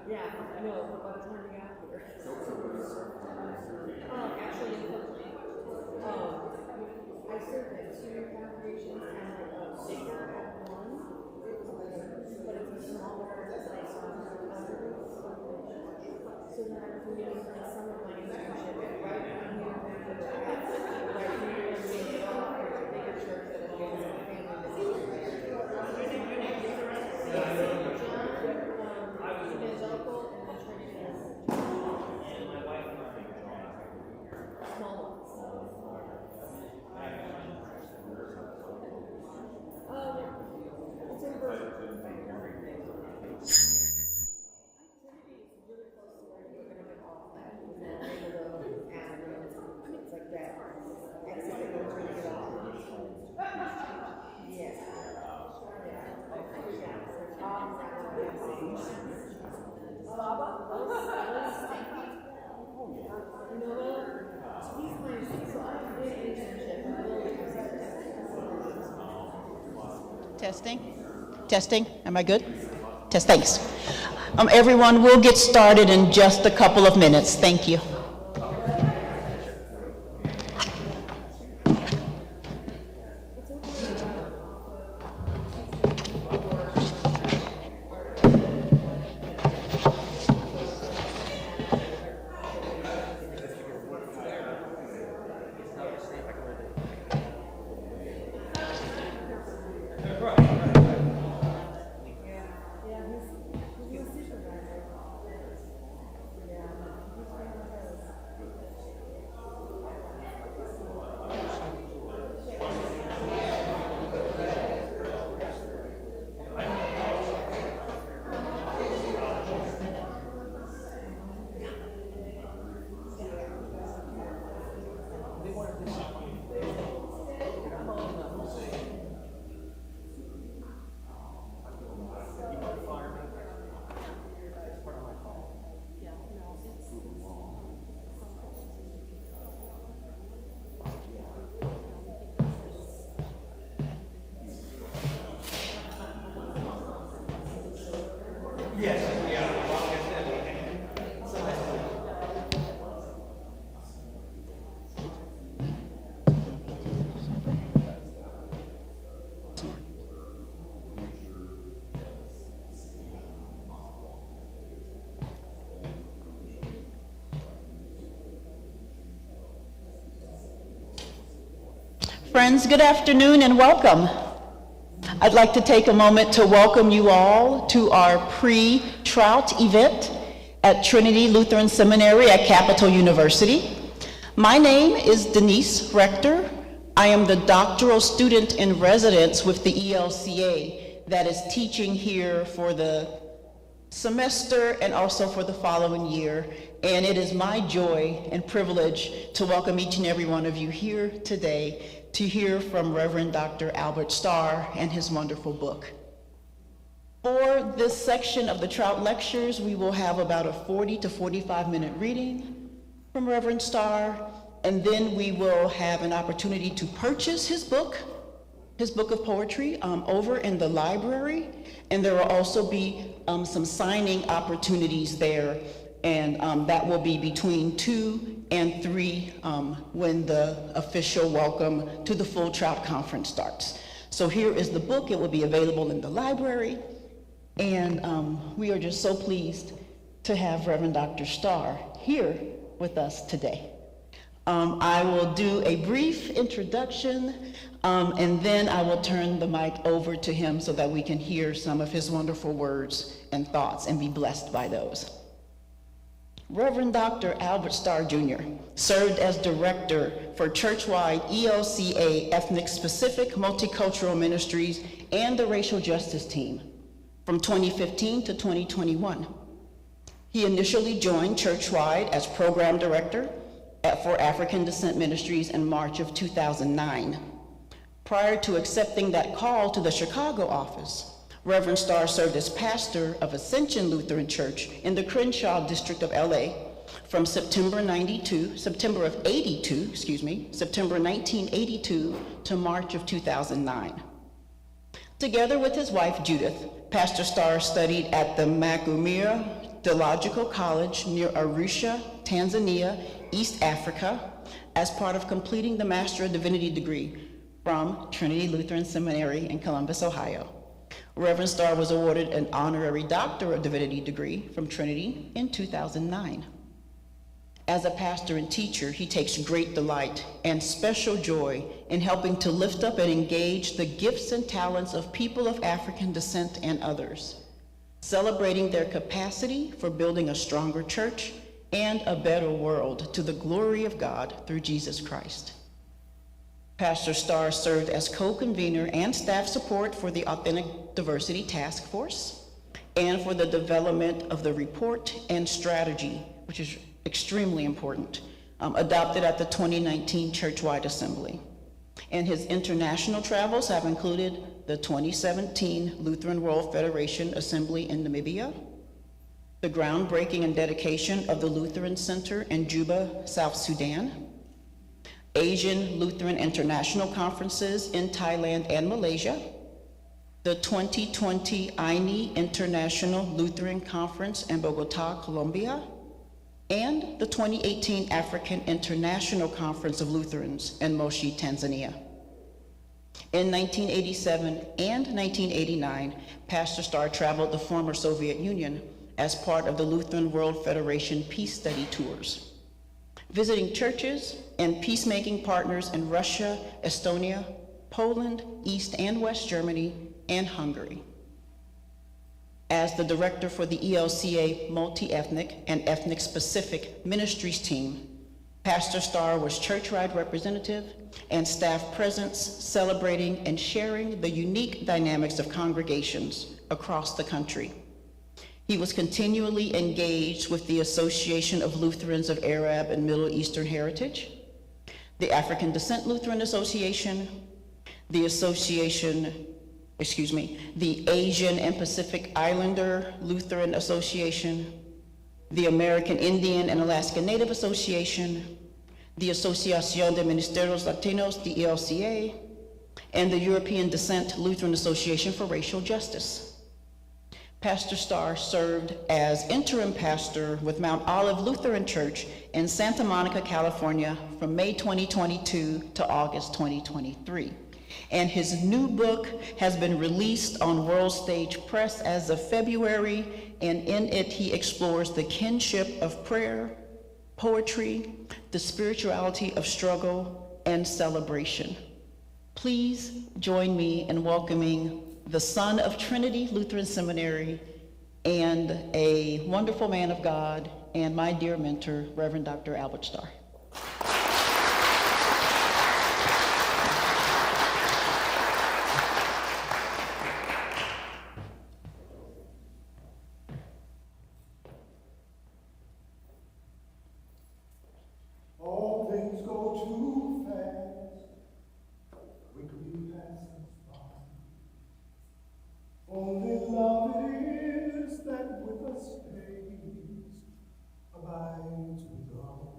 Yeah, I know, but by the time we got here. Actually, I served at two congregations and bigger at one, but it's a smaller, like, so then I was doing the summer my internship right down here, right here, and we go off to a bigger church that is family evangelical and then Trinity small ones. It's over. Trinity is really close to where you're going to get off that. And it's like that. Exit that goes where you get off. Yeah. Testing. Am I good? Thanks. Everyone, we'll get started in just a couple of minutes. Thank you. Friends, good afternoon and welcome. I'd like to take a moment to welcome you all to our pre-Trout event at Trinity Lutheran Seminary at Capital University. My name is Denise Rector. I am the doctoral student in residence with the ELCA that is teaching here for the semester and also for the following year. And it is my joy and privilege to welcome each and every one of you here today to hear from Reverend Dr. Albert Starr and his wonderful book. For this section of the Trout Lectures, we will have about a 40 to 45 minute reading from Reverend Starr, and then we will have an opportunity to purchase his book of poetry over in the library, and there will also be some signing opportunities there, and that will be between 2 and 3 when the official welcome to the Full Trout Conference starts. So here is the book. It will be available in the library, and we are just so pleased to have Reverend Dr. Starr here with us today. I will do a brief introduction, and then I will turn the mic over to him so that we can hear some of his wonderful words and thoughts and be blessed by those. Reverend Dr. Albert Starr Jr. served as director for churchwide ELCA ethnic-specific multicultural ministries and the racial justice team from 2015 to 2021. He initially joined churchwide as program director for African Descent Ministries in March of 2009. Prior to accepting that call to the Chicago office, Reverend Starr served as pastor of Ascension Lutheran Church in the Crenshaw district of LA from September 1982 to March of 2009. Together with his wife Judith, Pastor Starr studied at the Macumia Theological College near Arusha, Tanzania, East Africa, as part of completing the Master of Divinity degree from Trinity Lutheran Seminary in Columbus, Ohio. Reverend Starr was awarded an honorary Doctor of Divinity degree from Trinity in 2009. As a pastor and teacher, he takes great delight and special joy in helping to lift up and engage the gifts and talents of people of African descent and others, celebrating their capacity for building a stronger church and a better world to the glory of God through Jesus Christ. Pastor Starr served as co-convener and staff support for the Authentic Diversity Task Force and for the development of the report and strategy, which is extremely important, adopted at the 2019 Churchwide Assembly. And his international travels have included the 2017 Lutheran World Federation Assembly in Namibia, the groundbreaking and dedication of the Lutheran Center in Juba, South Sudan, Asian Lutheran International Conferences in Thailand and Malaysia, the 2020 INI International Lutheran Conference in Bogota, Colombia, and the 2018 African International Conference of Lutherans in Moshi, Tanzania. In 1987 and 1989, Pastor Starr traveled the former Soviet Union as part of the Lutheran World Federation Peace Study Tours, visiting churches and peacemaking partners in Russia, Estonia, Poland, East and West Germany, and Hungary. As the director for the ELCA Multi-Ethnic and Ethnic-Specific Ministries team, Pastor Starr was church-wide representative and staff presence celebrating and sharing the unique dynamics of congregations across the country. He was continually engaged with the Association of Lutherans of Arab and Middle Eastern Heritage, the African Descent Lutheran Association, the Asian and Pacific Islander Lutheran Association, the American Indian and Alaska Native Association, the Asociación de Ministerios Latinos, the ELCA, and the European Descent Lutheran Association for Racial Justice. Pastor Starr served as interim pastor with Mount Olive Lutheran Church in Santa Monica, California from May 2022 to August 2023. And his new book has been released on World Stage Press as of February, and in it he explores the kinship of prayer, poetry, the spirituality of struggle, and celebration. Please join me in welcoming the son of Trinity Lutheran Seminary and a wonderful man of God and my dear mentor, Reverend Dr. Albert Starr. All things go too fast, quickly passing by. Only love it is that with us stays, abides with us.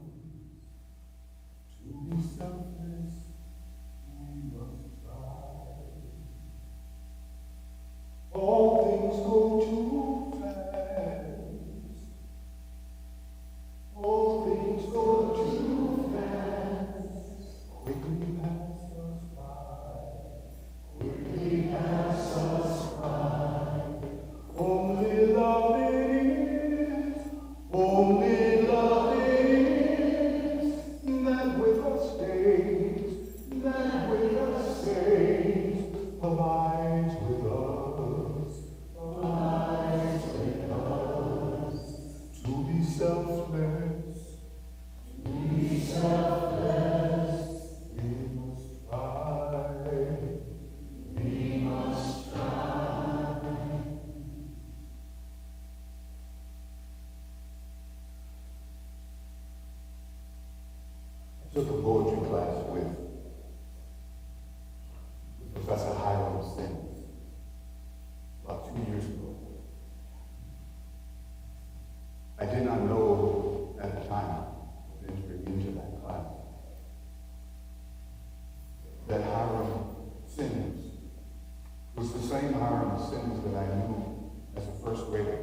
was the same Hiram Sims that I knew as a first grader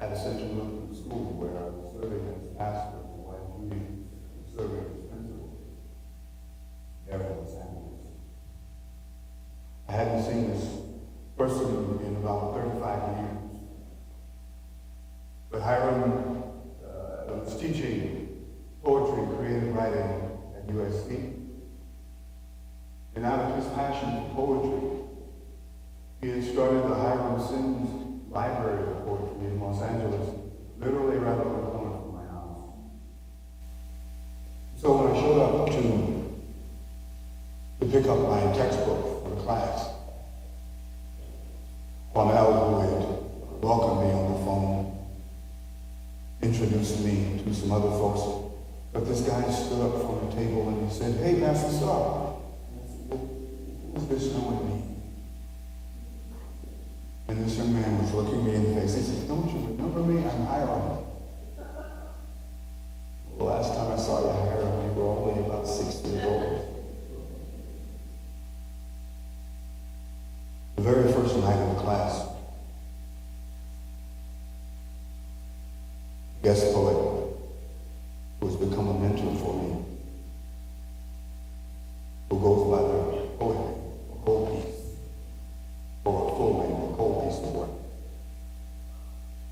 at a Central Lutheran School where I was serving as pastor while he was serving as principal there in Los Angeles. I hadn't seen this person in about 35 years. But Hiram was teaching poetry and creative writing at USC. And out of his passion for poetry, he had started the Hiram Sims Library of Poetry in Los Angeles, literally right around the corner from my house. So when I showed up to pick up my textbook for the class, Kwame, who had welcomed me on the phone, introduced me to some other folks. But this guy stood up from the table and he said, "Hey, Master Starr." Who's this knowing me? And this young man was looking me in the face. He said, "Don't you remember me? I'm Hiram." The last time I saw you, Hiram, you were only about 6 years old. The very first night of the class, guest poet who has become a mentor for me, who goes by the poet, a whole piece, or a full name, a whole piece of work.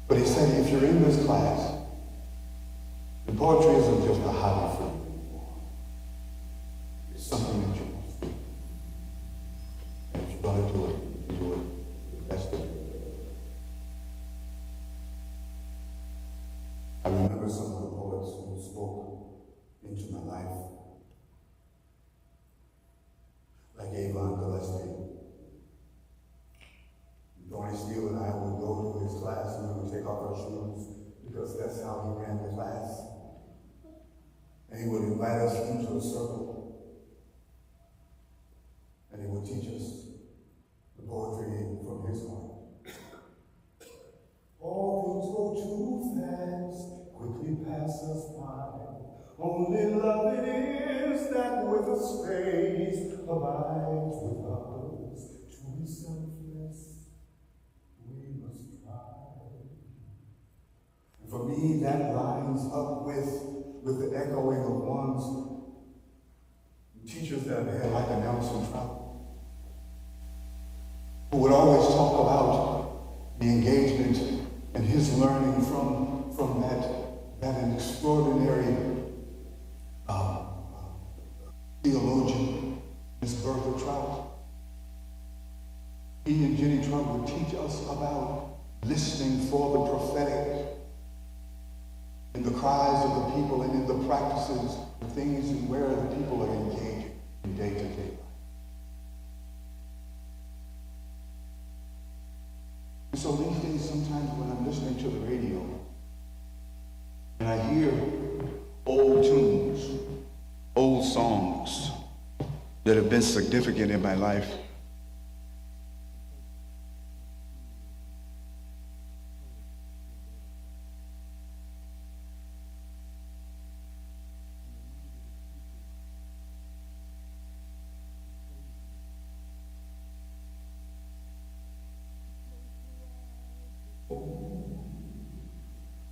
But he said, if you're in this class, the poetry isn't just a hobby for you anymore. It's something that you must do. And if you're going to do it, you do it the best of you. I remember some of the poets who spoke into my life, like Avon Gillespie. Donnie Steele and I would go to his class and we would take off our shoes because that's how he ran the class. And he would invite us into a circle and he would teach us the poetry from his heart. All things go too fast, quickly pass us by. Only love it is that with a space abides with us. To be selfless, we must try. And for me, that lines up with the echoing of ones, teachers that I've had, like Nelson Trout, who would always talk about the engagement and his learning from that extraordinary theologian, Miss Bertha Trout. He and Jenny Trout would teach us about listening for the prophetic in the cries of the people and in the practices, the things and where the people are engaging in day-to-day life. And so these days, sometimes when I'm listening to the radio and I hear old tunes, old songs that have been significant in my life,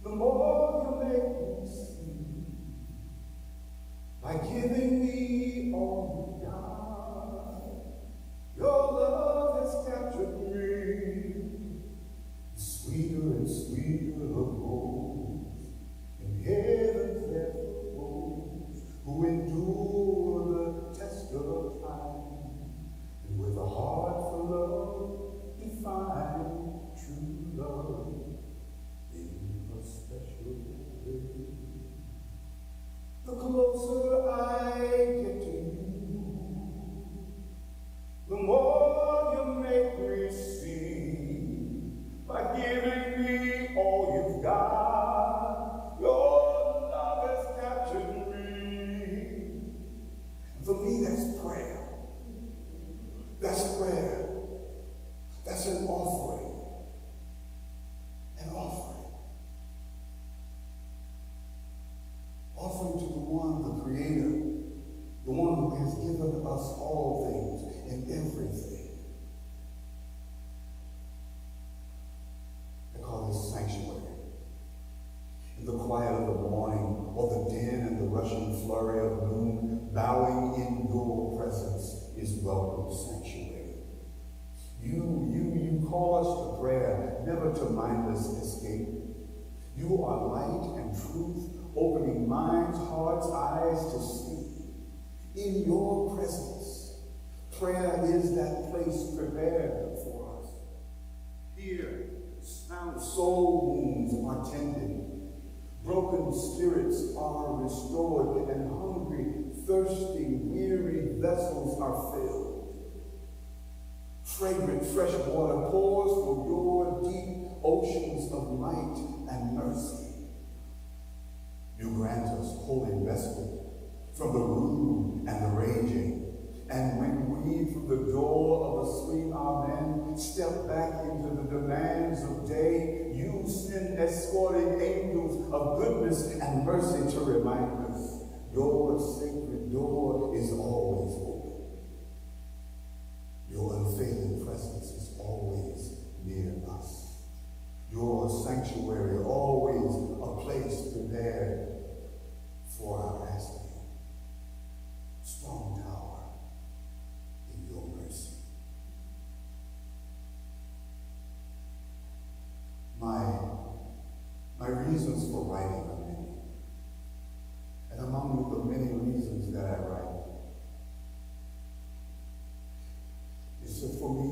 the more you make me see, by giving me all you got, your sanctuary. You call us to prayer, never to mindless escape. You are light and truth, opening minds, hearts, eyes to see. In your presence, prayer is that place prepared for us. Here, soul wounds are tended, broken spirits are restored, and hungry, thirsty, weary vessels are filled. Fragrant fresh water pours from your deep oceans of light and mercy. You grant us holy respite from the rude and the raging. And when we, through the door of a sweet amen, step back into the demands of day, you send escorting angels of goodness and mercy to remind us your sacred door is always open. Your unfailing presence is always near us. Your sanctuary always a place prepared for our asking. Strong tower in your mercy. My reasons for writing are many. And among the many reasons that I write, is that for me,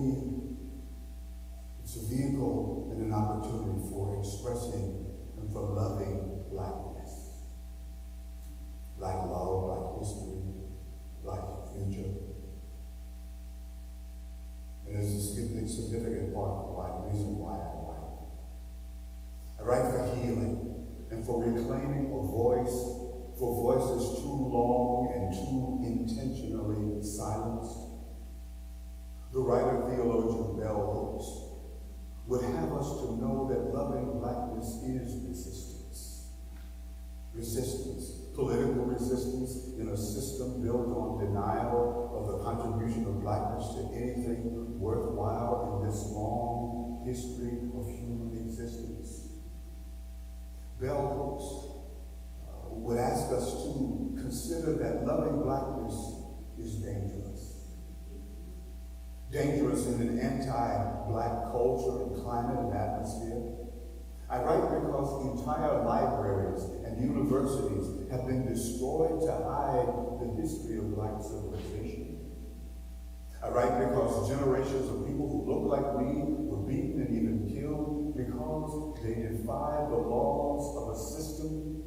it's a vehicle and an opportunity for expressing and for loving Blackness. Black love, Black history, Black future. And it's a significant part of the reason why I write. I write for healing and for reclaiming a voice, for voices too long and too intentionally silenced. The writer theologian Bell Hooks would have us to know that loving Blackness is resistance. Resistance, political resistance in a system built on denial of the contribution of Blackness to anything worthwhile in this long history of human existence. Bell Hooks would ask us to consider that loving Blackness is dangerous. Dangerous in an anti-Black culture and climate and atmosphere. I write because entire libraries and universities have been destroyed to hide the history of Black civilization. I write because generations of people who look like me were beaten and even killed because they defied the laws of a system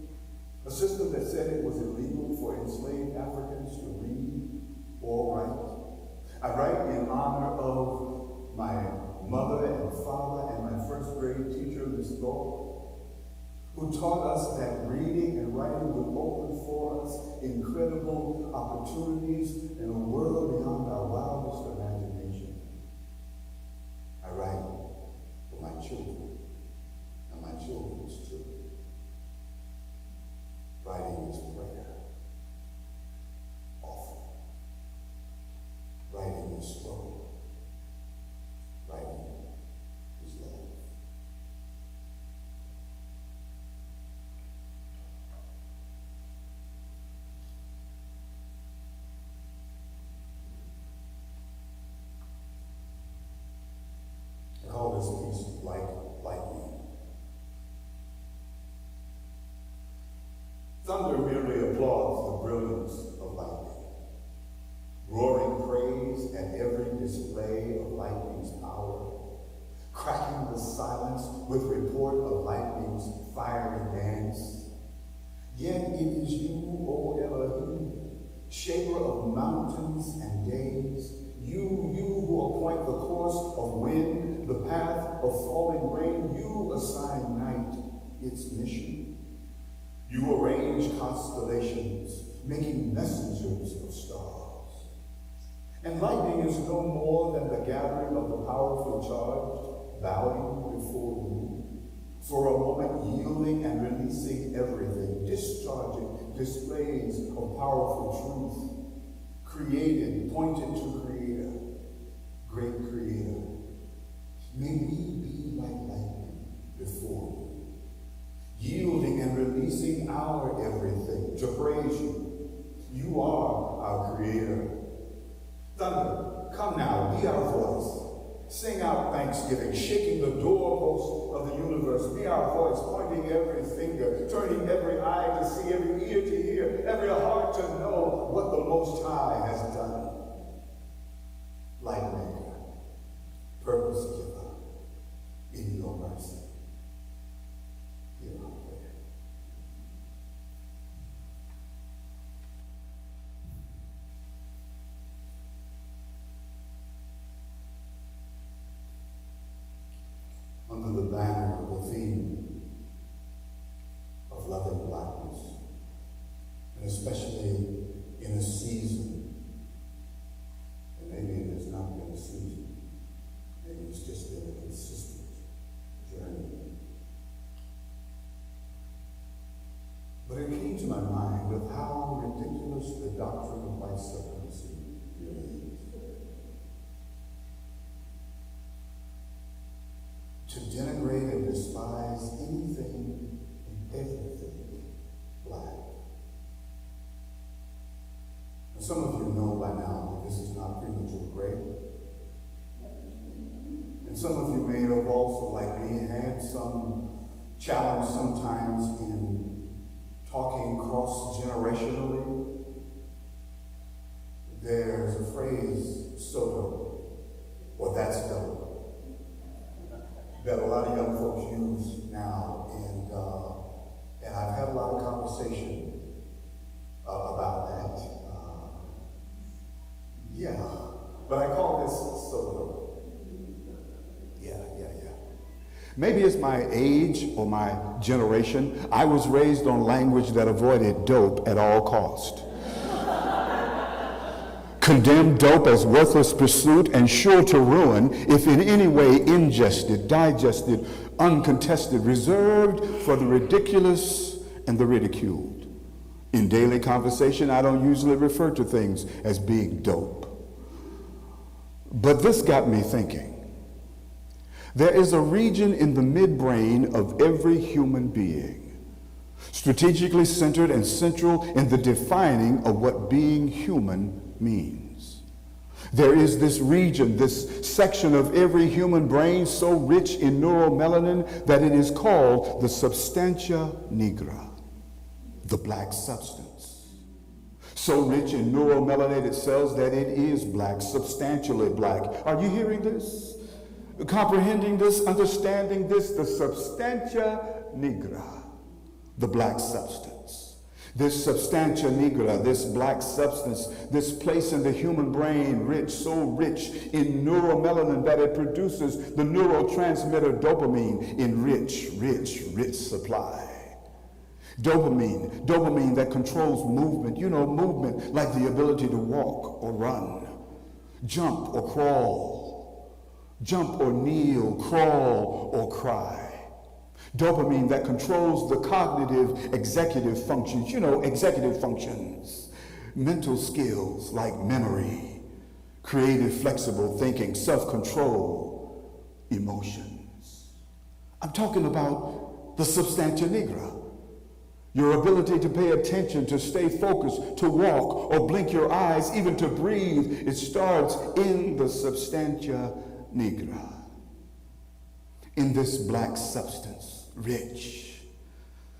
that said it was illegal for enslaved Africans to read or write. I write in honor of my mother and father and my first grade teacher, Miss Thorpe, who taught us that reading and writing would open for us incredible opportunities in a world beyond our wildest imagination. I write for my children and my children's children. Writing is prayer. Often. Writing is struggle. Writing is love. I call this piece lightning. Thunder merely applauds the brilliance of lightning, roaring praise at every display of lightning's power, cracking the silence with report of lightning's fiery dance. Yet it is you, O Elohim, shaper of mountains and days, you who appoint the course of wind, the path of falling rain, you assign night its mission. You arrange constellations, making messengers of stars. And lightning is no more than the gathering of the powerfully charged, bowing before you, for a moment yielding and releasing everything, discharging displays of powerful truth, created, pointed to Creator, great Creator. May we be like lightning before you, yielding and releasing our everything to praise you. You are our Creator. Thunder, Come now, be our voice. Sing out thanksgiving, shaking the doorpost of the universe. Be our voice, pointing every finger, turning every eye to see, every ear to hear, every heart to know what the Most High has done. Light maker, purpose giver, in your mercy. Hear our prayer. Under the banner of the theme of loving blackness, and especially in a season, and maybe it has not been a season, maybe it's just been a consistent journey. But it came to my mind of how ridiculous the doctrine of white supremacy really is. To denigrate and despise anything and everything black. And some of you know by now that this is not premature grave. And some of you may have also, like me, had some challenge sometimes in talking cross-generationally. There's a phrase, so dope, or that's dope, that a lot of young folks use now, and I've had a lot of conversation about that. But I call this so dope. Yeah. Maybe it's my age or my generation. I was raised on language that avoided dope at all cost. Condemned dope as worthless pursuit and sure to ruin if in any way ingested, digested, uncontested, reserved for the ridiculous and the ridiculed. In daily conversation, I don't usually refer to things as being dope. But this got me thinking. There is a region in the midbrain of every human being, strategically centered and central in the defining of what being human means. There is this region, this section of every human brain so rich in neuromelanin that it is called the substantia nigra, the black substance. So rich in neuromelanated cells that it is black, substantially black. Are you hearing this? Comprehending this, understanding this, the substantia nigra, the black substance. This substantia nigra, this black substance, this place in the human brain rich, so rich in neuromelanin that it produces the neurotransmitter dopamine in rich supply. Dopamine that controls movement. You know, movement like the ability to walk or run, jump or crawl, jump or kneel, crawl or cry. Dopamine that controls the cognitive executive functions. You know, executive functions. Mental skills like memory, creative, flexible thinking, self-control, emotions. I'm talking about the substantia nigra. Your ability to pay attention, to stay focused, to walk or blink your eyes, even to breathe, it starts in the substantia nigra. In this black substance, rich,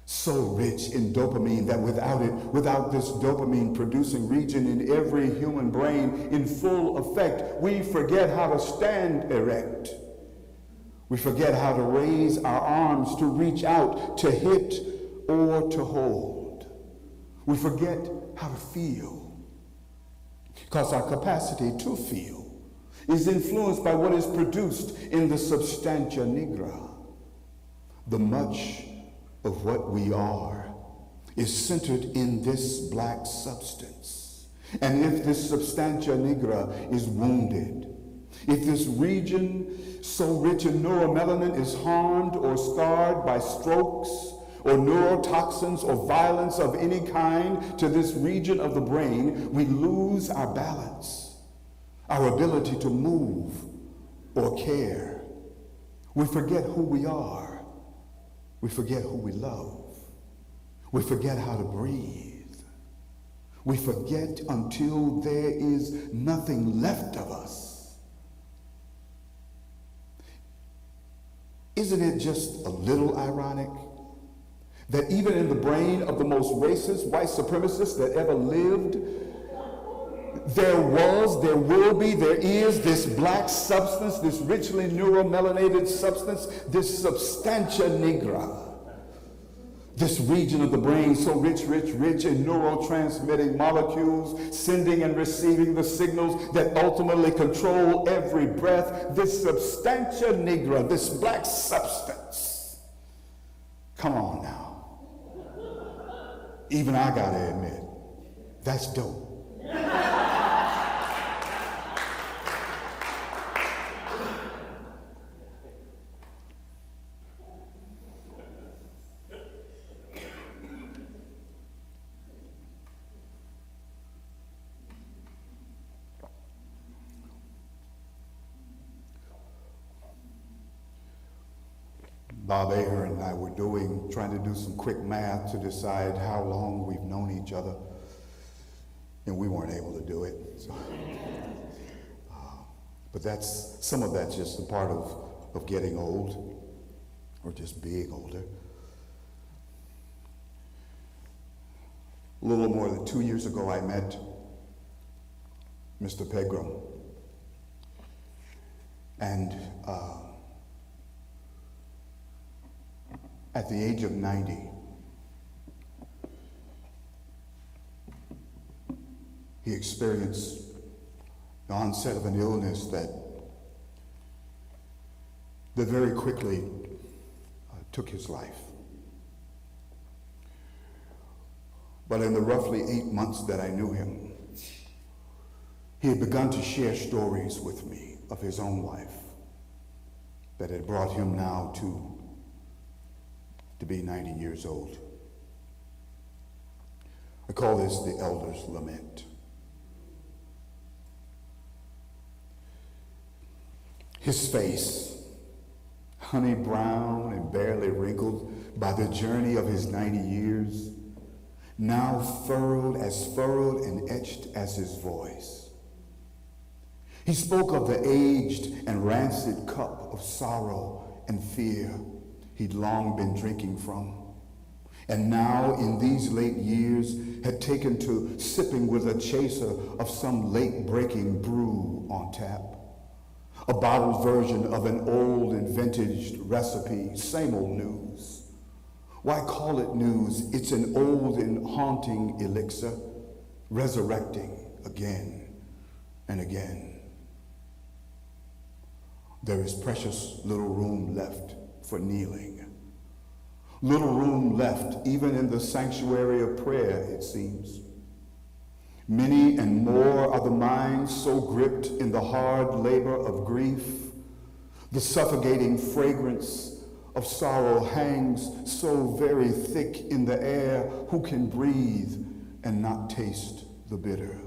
so rich in dopamine that without this dopamine producing region in every human brain in full effect, we forget how to stand erect. We forget how to raise our arms, to reach out, to hit, or to hold. We forget how to feel, because our capacity to feel is influenced by what is produced in the substantia nigra. The much of what we are is centered in this black substance. And if this substantia nigra is wounded, if this region so rich in neuromelanin is harmed or scarred by strokes or neurotoxins or violence of any kind to this region of the brain, we lose our balance, our ability to move or care. We forget who we are. We forget who we love. We forget how to breathe. We forget until there is nothing left of us Isn't it just a little ironic that even in the brain of the most racist white supremacist that ever lived, there was, there will be, there is this black substance, this richly neuromelanated substance, this substantia nigra, this region of the brain so rich in neurotransmitting molecules, sending and receiving the signals that ultimately control every breath, this substantia nigra, this black substance. Come on now. Even I gotta admit, that's dope. Bob Aher and I were trying to do some quick math to decide how long we've known each other, and we weren't able to do it. So, but some of that's just a part of getting old, or just being older. A little more than 2 years ago, I met Mr. Pegram, and at the age of 90, he experienced the onset of an illness that very quickly took his life. But in the roughly 8 months that I knew him, he had begun to share stories with me of his own life that had brought him now to be 90 years old. I call this the elder's lament. His face, honey brown and barely wrinkled by the journey of his 90 years, now furrowed and etched as his voice. He spoke of the aged and rancid cup of sorrow and fear he'd long been drinking from, and now in these late years had taken to sipping with a chaser of some late-breaking brew on tap, a bottled version of an old and vintaged recipe, same old news. Why call it news? It's an old and haunting elixir, resurrecting again and again. There is precious little room left for kneeling. Little room left even in the sanctuary of prayer, it seems. Many and more are the minds so gripped in the hard labor of grief. The suffocating fragrance of sorrow hangs so very thick in the air. Who can breathe and not taste the bitter?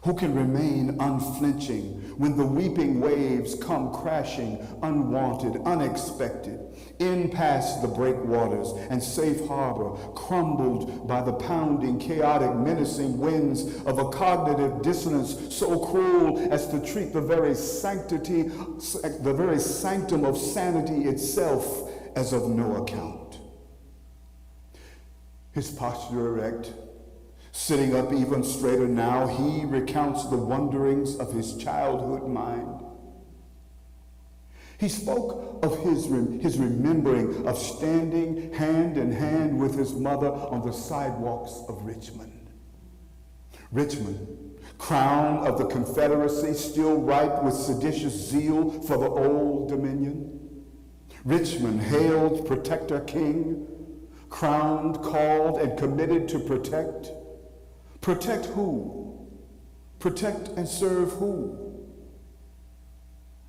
Who can remain unflinching when the weeping waves come crashing, unwanted, unexpected, in past the breakwaters and safe harbor, crumbled by the pounding, chaotic, menacing winds of a cognitive dissonance so cruel as to treat the very sanctum of sanity itself as of no account? His posture erect, sitting up even straighter now, he recounts the wanderings of his childhood mind. He spoke of his remembering of standing hand in hand with his mother on the sidewalks of Richmond. Richmond, crown of the Confederacy, still ripe with seditious zeal for the Old Dominion. Richmond, hailed protector king, crowned, called, and committed to protect. Protect who? Protect and serve who?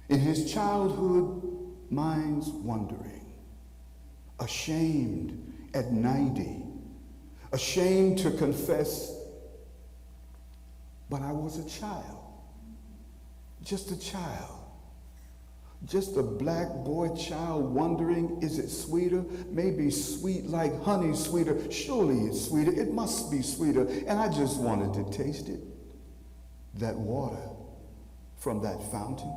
In his childhood, mind's wondering, ashamed at 90, ashamed to confess, but I was a child, just a child, just a black boy child wondering, is it sweeter? Maybe sweet like honey sweeter. Surely it's sweeter. It must be sweeter. And I just wanted to taste it, that water from that fountain.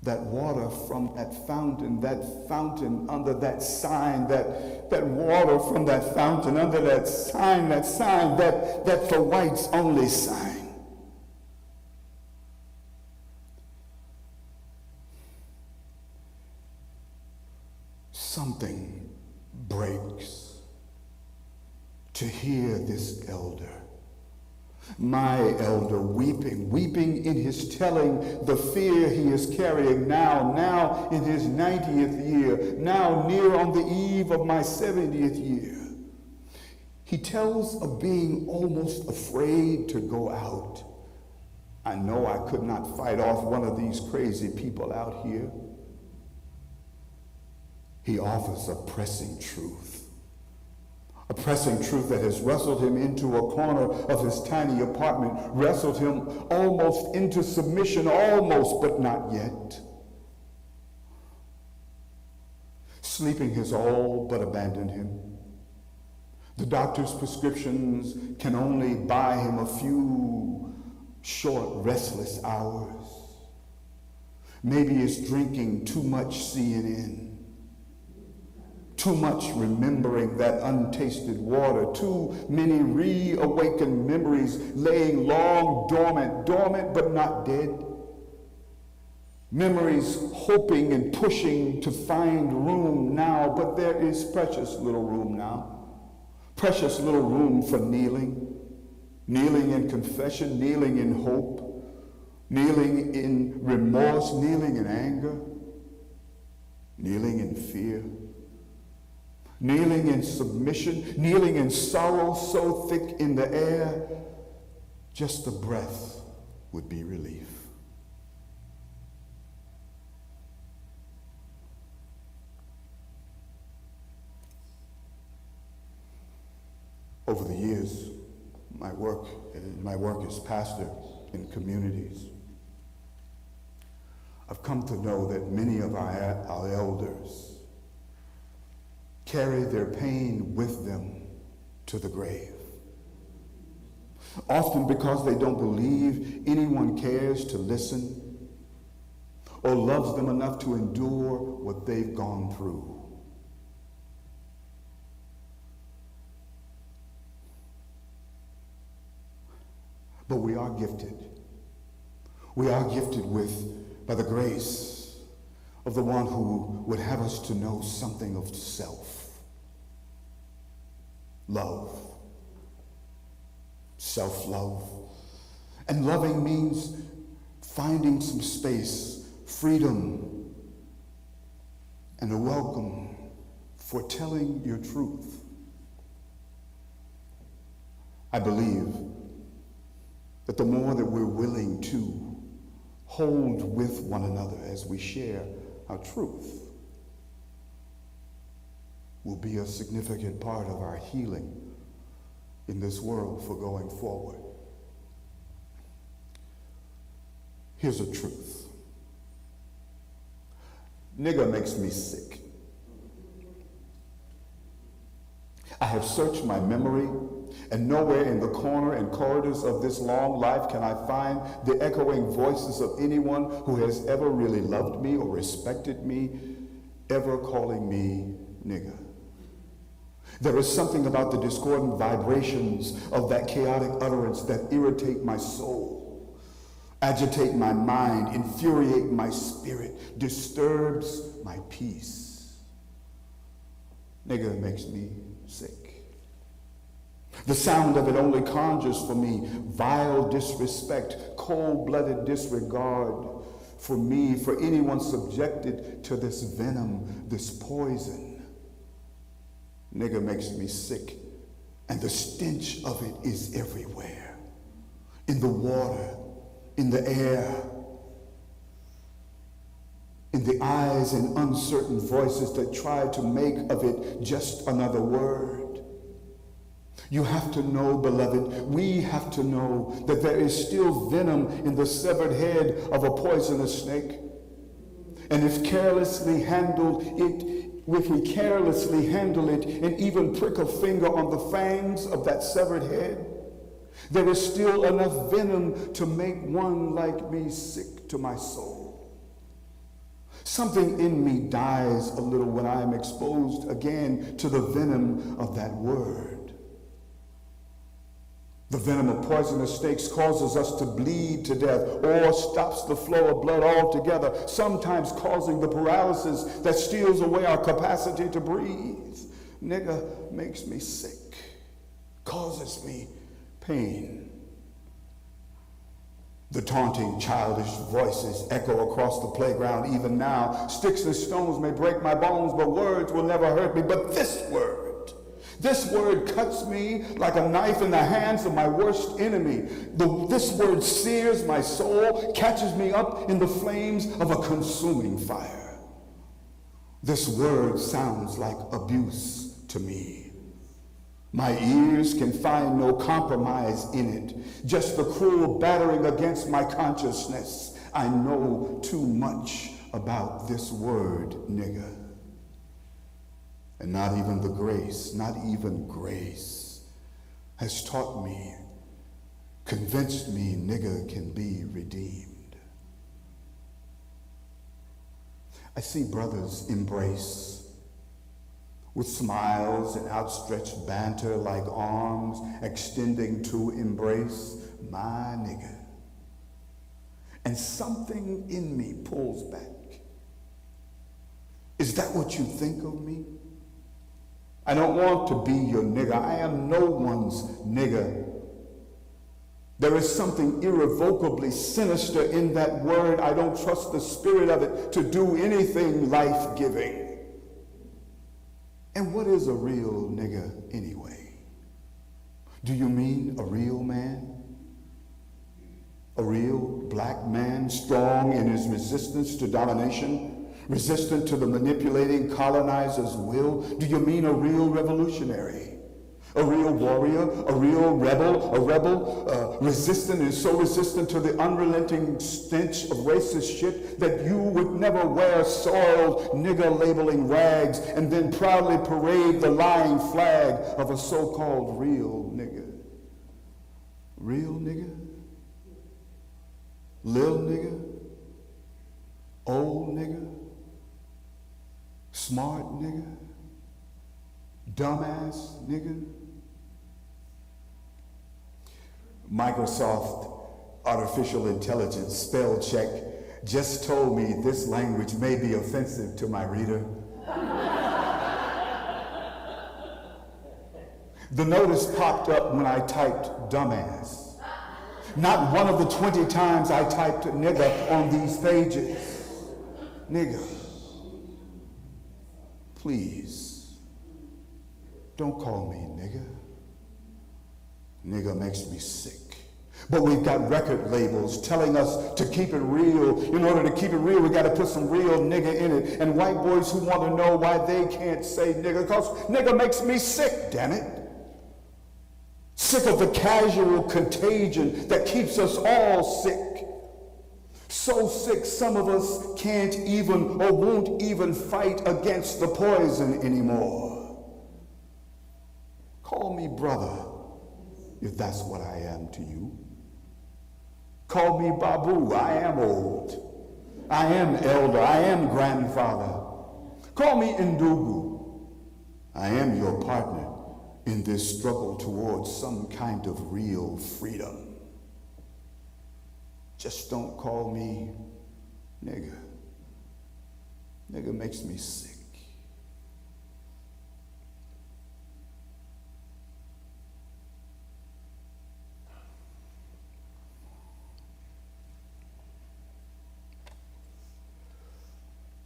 that water from that fountain under that sign, that water from that fountain under that sign, that for whites only sign. Something breaks to hear this elder, my elder, weeping in his telling the fear he is carrying now in his 90th year, now near on the eve of my 70th year. He tells of being almost afraid to go out. I know I could not fight off one of these crazy people out here. He offers a pressing truth that has wrestled him into a corner of his tiny apartment, wrestled him almost into submission, almost, but not yet. Sleeping has all but abandoned him. The doctor's prescriptions can only buy him a few short, restless hours. Maybe it's drinking too much CNN. Too much remembering that untasted water, too many reawakened memories laying long dormant but not dead. Memories hoping and pushing to find room now, but there is precious little room now. Precious little room for kneeling in confession, kneeling in hope, kneeling in remorse, kneeling in anger, kneeling in fear. Kneeling in submission, kneeling in sorrow so thick in the air, just a breath would be relief. Over the years, my work as pastor in communities, I've come to know that many of our elders carry their pain with them to the grave. Often because they don't believe anyone cares to listen or loves them enough to endure what they've gone through. But we are gifted. We are gifted by the grace of the one who would have us to know something of self. Love. Self-love. And loving means finding some space, freedom, and a welcome for telling your truth. I believe that the more that we're willing to hold with one another as we share our truth will be a significant part of our healing in this world for going forward. Here's a truth. Nigger makes me sick. I have searched my memory, and nowhere in the corner and corridors of this long life can I find the echoing voices of anyone who has ever really loved me or respected me, ever calling me nigger. There is something about the discordant vibrations of that chaotic utterance that irritate my soul, agitate my mind, infuriate my spirit, disturbs my peace. Nigger makes me sick. The sound of it only conjures for me vile disrespect, cold-blooded disregard for me, for anyone subjected to this venom, this poison. Nigger makes me sick, and the stench of it is everywhere. In the water, in the air, in the eyes and uncertain voices that try to make of it just another word. You have to know, beloved, we have to know that there is still venom in the severed head of a poisonous snake. And if we carelessly handle it and even prick a finger on the fangs of that severed head, there is still enough venom to make one like me sick to my soul. Something in me dies a little when I am exposed again to the venom of that word. The venom of poisonous snakes causes us to bleed to death or stops the flow of blood altogether, sometimes causing the paralysis that steals away our capacity to breathe. Nigga makes me sick, causes me pain. The taunting, childish voices echo across the playground even now. Sticks and stones may break my bones, but words will never hurt me. But this word cuts me like a knife in the hands of my worst enemy. This word sears my soul, catches me up in the flames of a consuming fire. This word sounds like abuse to me. My ears can find no compromise in it, just the cruel battering against my consciousness. I know too much about this word, nigga. And not even grace has taught me, convinced me nigga can be redeemed. I see brothers embrace with smiles and outstretched banter like arms extending to embrace my nigga. And something in me pulls back. Is that what you think of me? I don't want to be your nigga. I am no one's nigga. There is something irrevocably sinister in that word. I don't trust the spirit of it to do anything life-giving. And what is a real nigga anyway? Do you mean a real man? A real black man, strong in his resistance to domination, resistant to the manipulating colonizer's will? Do you mean a real revolutionary? A real warrior, a real rebel, resistant and so resistant to the unrelenting stench of racist shit that you would never wear soiled nigger labeling rags and then proudly parade the lying flag of a so-called real nigger. Real nigger? Lil nigger? Old nigger? Smart nigger? Dumbass nigger? Microsoft Artificial Intelligence spell check just told me this language may be offensive to my reader. The notice popped up when I typed dumbass. Not one of the 20 times I typed nigga on these pages. Nigga, please, don't call me nigga. Nigga makes me sick. But we've got record labels telling us to keep it real. In order to keep it real, we got to put some real nigga in it. And white boys who want to know why they can't say nigga, because nigga makes me sick, damn it. Sick of the casual contagion that keeps us all sick. So sick, some of us can't even or won't even fight against the poison anymore. Call me brother, if that's what I am to you. Call me Babu, I am old. I am elder, I am grandfather. Call me Ndugu. I am your partner in this struggle towards some kind of real freedom. Just don't call me nigga. Nigga makes me sick.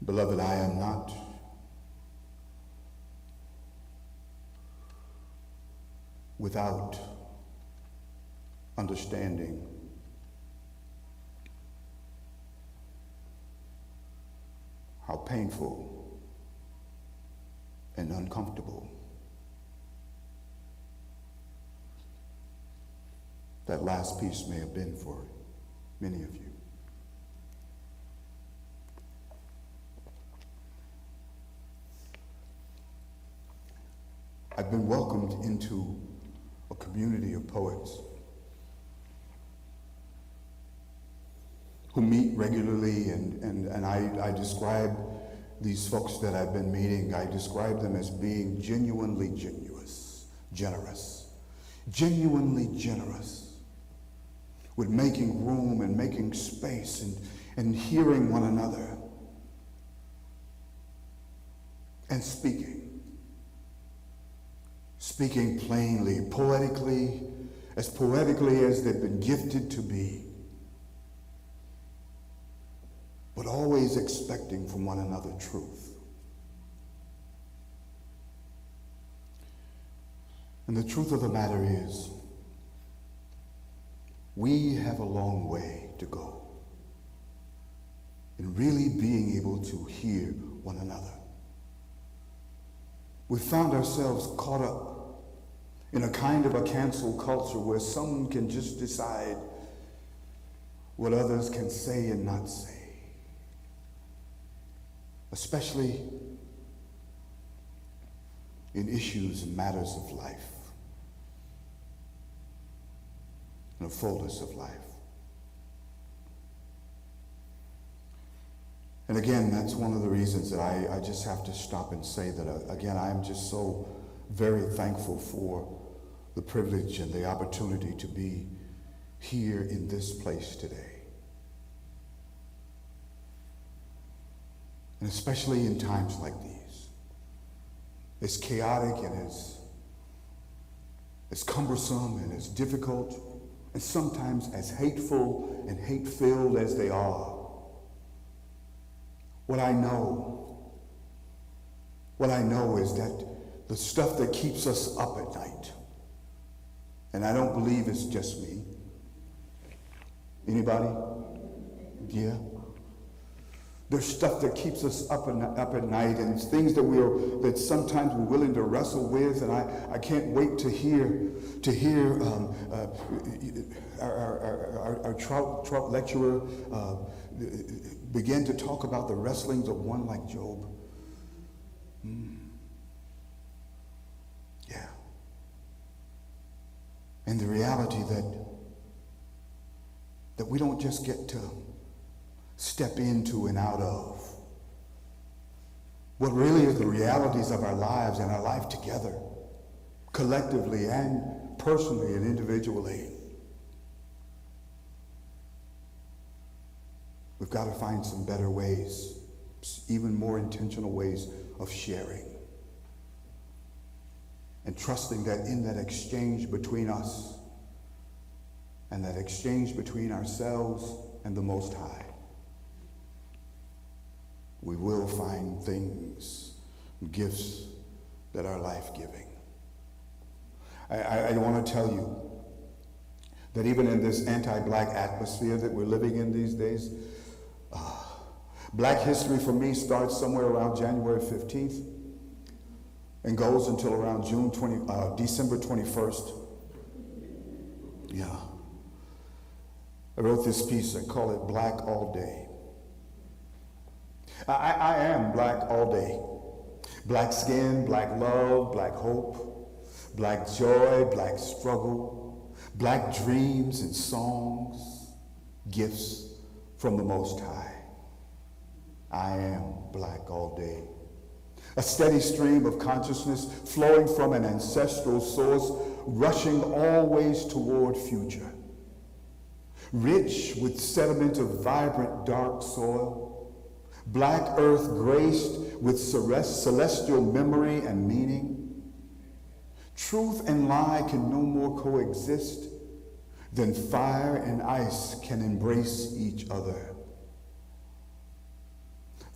Beloved, I am not without understanding how painful and uncomfortable that last piece may have been for many of you. I've been welcomed into a community of poets. who meet regularly, and I describe these folks that I've been meeting, I describe them as being genuinely generous, genuinely generous, with making room and making space and hearing one another and speaking plainly, poetically as they've been gifted to be, but always expecting from one another truth. And the truth of the matter is, we have a long way to go in really being able to hear one another. We found ourselves caught up in a kind of a cancel culture where some can just decide what others can say and not say, especially in issues and matters of life, in the fullness of life. And again, that's one of the reasons that I just have to stop and say that, again, I'm just so very thankful for the privilege and the opportunity to be here in this place today. And especially in times like these, as chaotic and as cumbersome and as difficult, and sometimes as hateful and hate-filled as they are, what I know is that the stuff that keeps us up at night, and I don't believe it's just me. Anybody? Yeah? There's stuff that keeps us up at night, and it's things that sometimes we're willing to wrestle with, and I can't wait to hear our Trout lecturer begin to talk about the wrestlings of one like Job. Yeah. And the reality that we don't just get to step into and out of what really is the realities of our lives and our life together, collectively and personally and individually. We've got to find some better ways, even more intentional ways of sharing. And trusting that in that exchange between us and that exchange between ourselves and the Most High, we will find things, gifts that are life-giving. I want to tell you that even in this anti-black atmosphere that we're living in these days, Black history for me starts somewhere around January 15th and goes until around December 21st. Yeah. I wrote this piece, I call it Black All Day. I am black all day. Black skin, black love, black hope, black joy, black struggle, black dreams and songs, gifts from the Most High. I am black all day. A steady stream of consciousness flowing from an ancestral source, rushing always toward future. Rich with sediment of vibrant dark soil, black earth graced with celestial memory and meaning. Truth and lie can no more coexist than fire and ice can embrace each other.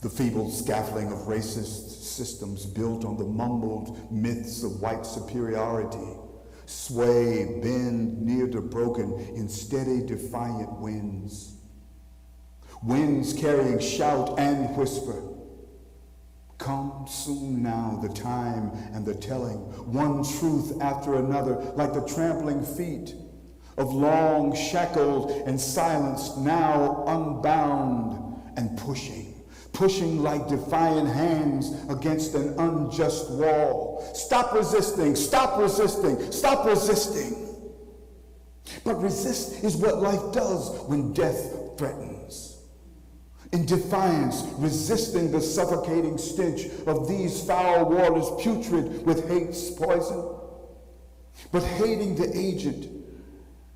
The feeble scaffolding of racist systems built on the mumbled myths of white superiority sway, bend near to broken in steady defiant winds. Winds carrying shout and whisper. Come soon now the time and the telling, one truth after another, like the trampling feet of long shackled and silenced, now unbound and pushing like defiant hands against an unjust wall. Stop resisting, stop resisting, stop resisting. But resist is what life does when death threatens. In defiance, resisting the suffocating stench of these foul waters putrid with hate's poison. But hating the agent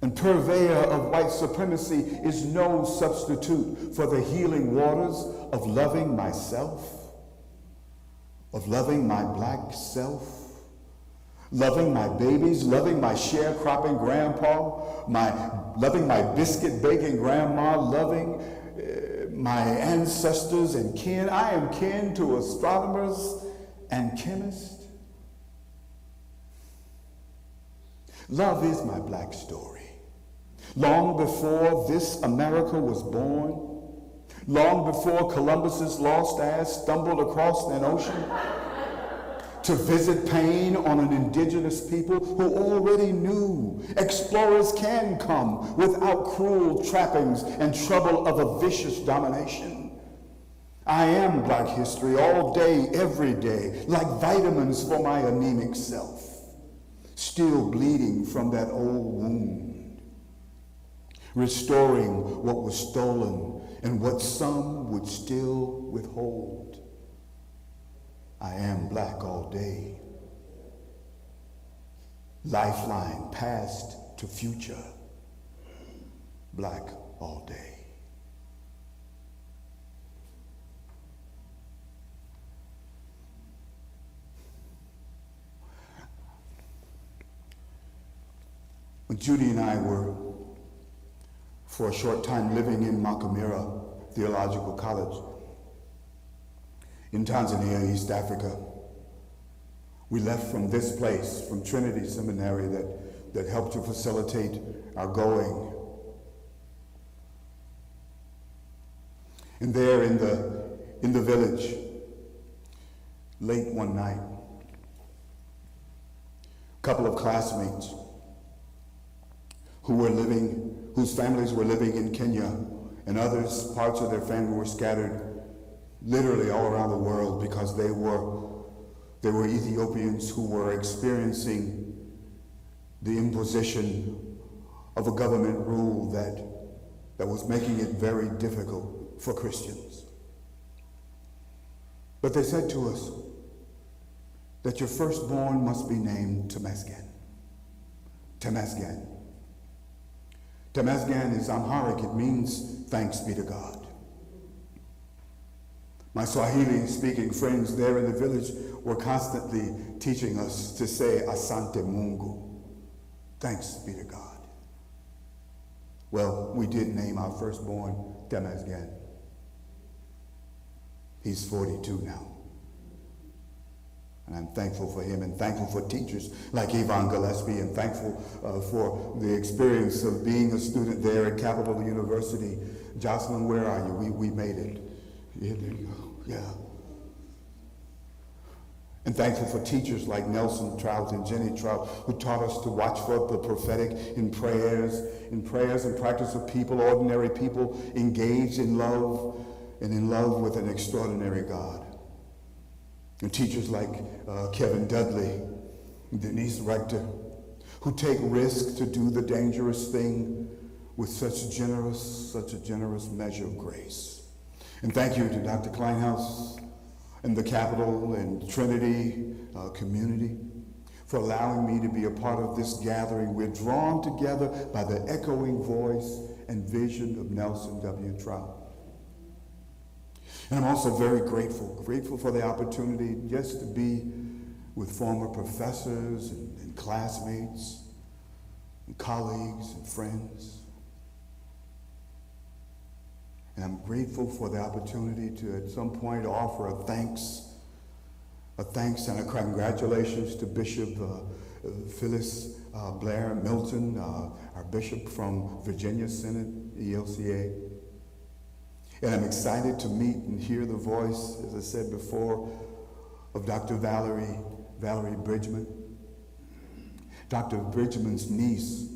and purveyor of white supremacy is no substitute for the healing waters of loving myself, of loving my black self, loving my babies, loving my sharecropping grandpa, loving my biscuit baking grandma, loving my ancestors and kin. I am kin to astronomers and chemists. Love is my black story. Long before this America was born, long before Columbus's lost ass stumbled across an ocean to visit pain on an indigenous people who already knew explorers can come without cruel trappings and trouble of a vicious domination. I am black history all day, every day, like vitamins for my anemic self, still bleeding from that old wound, restoring what was stolen and what some would still withhold. I am black all day. Lifeline past to future. Black all day. When Judy and I were, for a short time, living in Makumira Theological College in Tanzania, East Africa, we left from this place, from Trinity Seminary that helped to facilitate our going. And there in the village, late one night, a couple of classmates whose families were living in Kenya, and others, parts of their family were scattered literally all around the world because they were Ethiopians who were experiencing the imposition of a government rule that was making it very difficult for Christians. But they said to us that your firstborn must be named Temesgen. Temesgen. Temesgen is Amharic. It means thanks be to God. My Swahili-speaking friends there in the village were constantly teaching us to say Asante Mungu, thanks be to God. Well, we did name our firstborn Temesgen. He's 42 now. And I'm thankful for him and thankful for teachers like Yvonne Gillespie and thankful for the experience of being a student there at Capital University. Jocelyn, where are you? We made it. Yeah, there you go. Yeah. And thankful for teachers like Nelson Trout and Jenny Trout who taught us to watch for the prophetic in prayers and practice of people, ordinary people engaged in love and in love with an extraordinary God. And teachers like Kevin Dudley and Denise Rector, who take risks to do the dangerous thing with such a generous measure of grace. And thank you to Dr. Kleinhaus and the Capital and Trinity community for allowing me to be a part of this gathering. We're drawn together by the echoing voice and vision of Nelson W. Trout. And I'm also very grateful for the opportunity just to be with former professors and classmates and colleagues and friends. And I'm grateful for the opportunity to at some point offer a thanks and a congratulations to Bishop Phyllis Blair Milton, our bishop from Virginia Synod, ELCA. And I'm excited to meet and hear the voice, as I said before, of Dr. Valerie Bridgman. Dr. Bridgman's niece,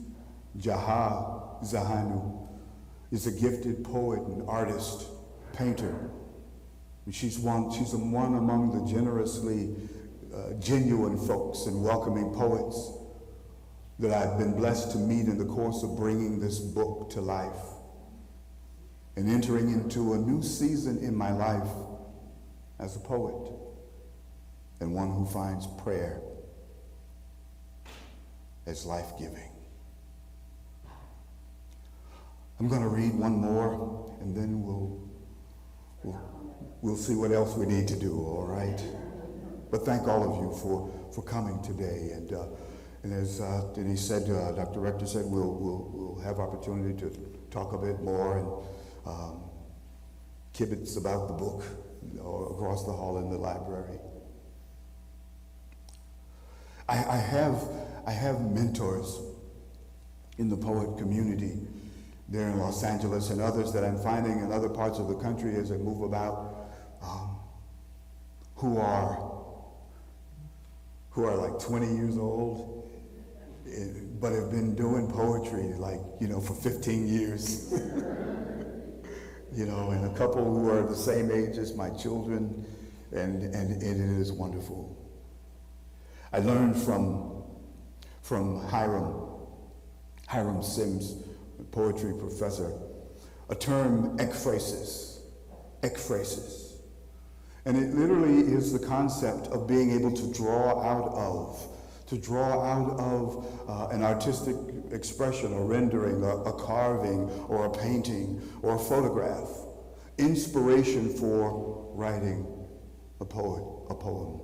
Jaha Zahanu, is a gifted poet and artist, painter. And she's one among the generously genuine folks and welcoming poets that I've been blessed to meet in the course of bringing this book to life. and entering into a new season in my life as a poet and one who finds prayer as life-giving. I'm going to read one more, and then we'll see what else we need to do, all right? But thank all of you for coming today. And as Denise said, Dr. Rector said, we'll have opportunity to talk a bit more and kibitz about the book across the hall in the library. I have mentors in the poet community there in Los Angeles and others that I'm finding in other parts of the country as I move about, who are like 20 years old, but have been doing poetry for 15 years. And a couple who are the same age as my children, and it is wonderful. I learned from Hiram Sims, a poetry professor, a term, ekphrasis. And it literally is the concept of being able to draw out of an artistic expression, a rendering, a carving, or a painting, or a photograph, inspiration for writing a poem.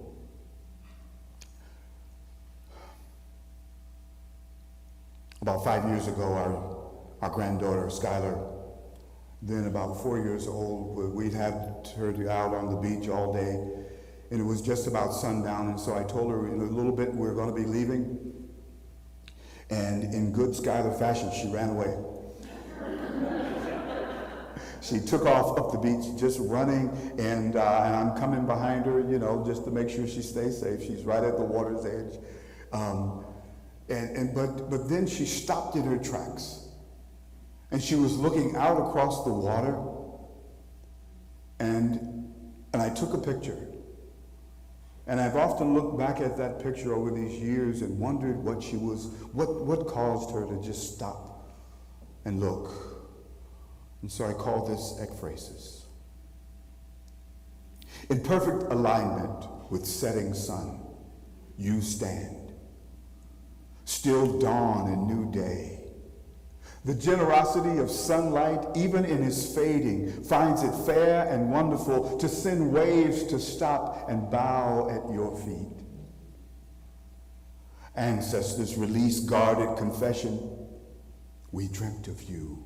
About 5 years ago, our granddaughter, Skylar, then about 4 years old, we'd had her out on the beach all day, and it was just about sundown, and so I told her in a little bit we're going to be leaving, and in good Skylar fashion, she ran away. She took off up the beach, just running, and I'm coming behind her, just to make sure she stays safe. She's right at the water's edge. But then she stopped in her tracks, and she was looking out across the water, and I took a picture. And I've often looked back at that picture over these years and wondered what caused her to just stop and look. And so I call this ekphrasis. In perfect alignment with setting sun, you stand. Still dawn and new day. The generosity of sunlight, even in its fading, finds it fair and wonderful to send waves to stop and bow at your feet. Ancestors release guarded confession. We dreamt of you,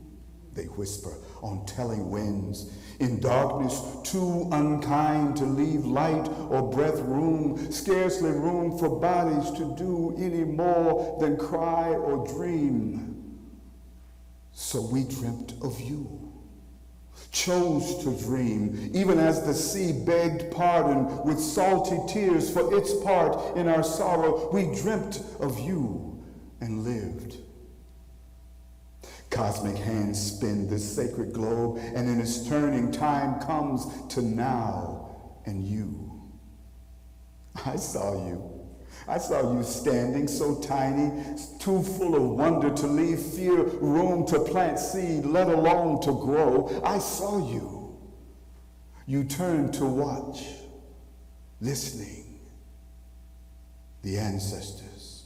they whisper on telling winds. In darkness, too unkind to leave light or breath room, scarcely room for bodies to do any more than cry or dream. So we dreamt of you, chose to dream, even as the sea begged pardon with salty tears for its part in our sorrow. We dreamt of you and lived. Cosmic hands spin this sacred globe, and in its turning, time comes to now and you. I saw you. I saw you standing so tiny, too full of wonder to leave fear room to plant seed, let alone to grow. I saw you. You turned to watch, listening. The ancestors,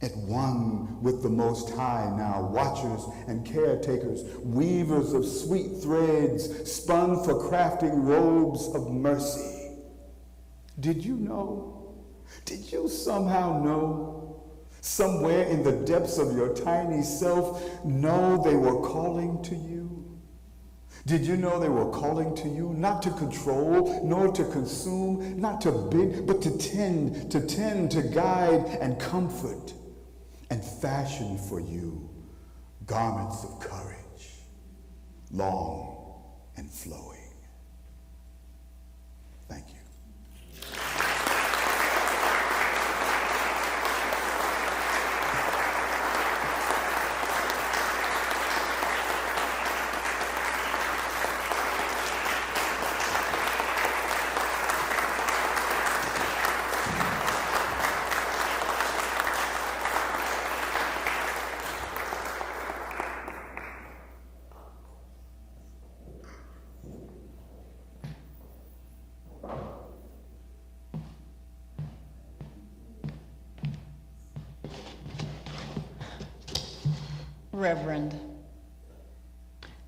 at one with the Most High now, watchers and caretakers, weavers of sweet threads, spun for crafting robes of mercy. Did you know? Did you somehow know, somewhere in the depths of your tiny self, know they were calling to you? Did you know they were calling to you, not to control, nor to consume, not to bid, but to tend, to guide and comfort, and fashion for you garments of courage, long and flowing? Thank you. Reverend,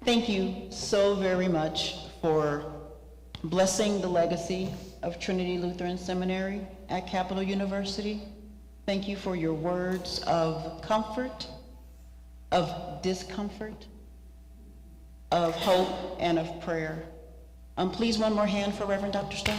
thank you so very much for blessing the legacy of Trinity Lutheran Seminary at Capital University. Thank you for your words of comfort, of discomfort, of hope, and of prayer. Please, one more hand for Reverend Dr. Starr.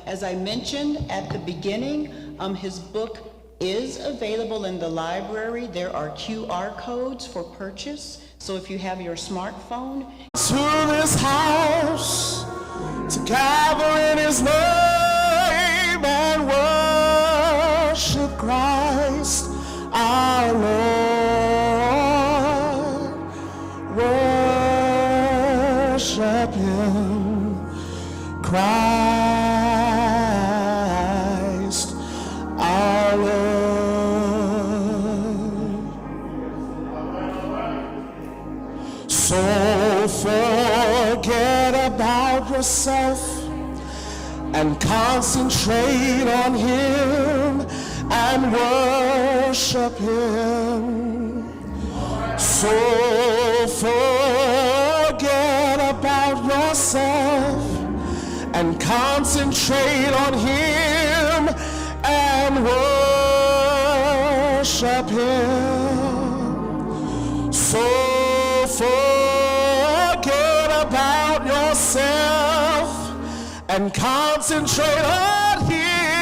As I mentioned at the beginning, his book is available in the library. There are QR codes for purchase. So if you have your smartphone. To this house, to gather in his name and worship Christ our Lord. Worship him, Christ our Lord. So forget about yourself and concentrate on him and worship him. So forget about yourself and concentrate on him and worship him. So forget about yourself and concentrate on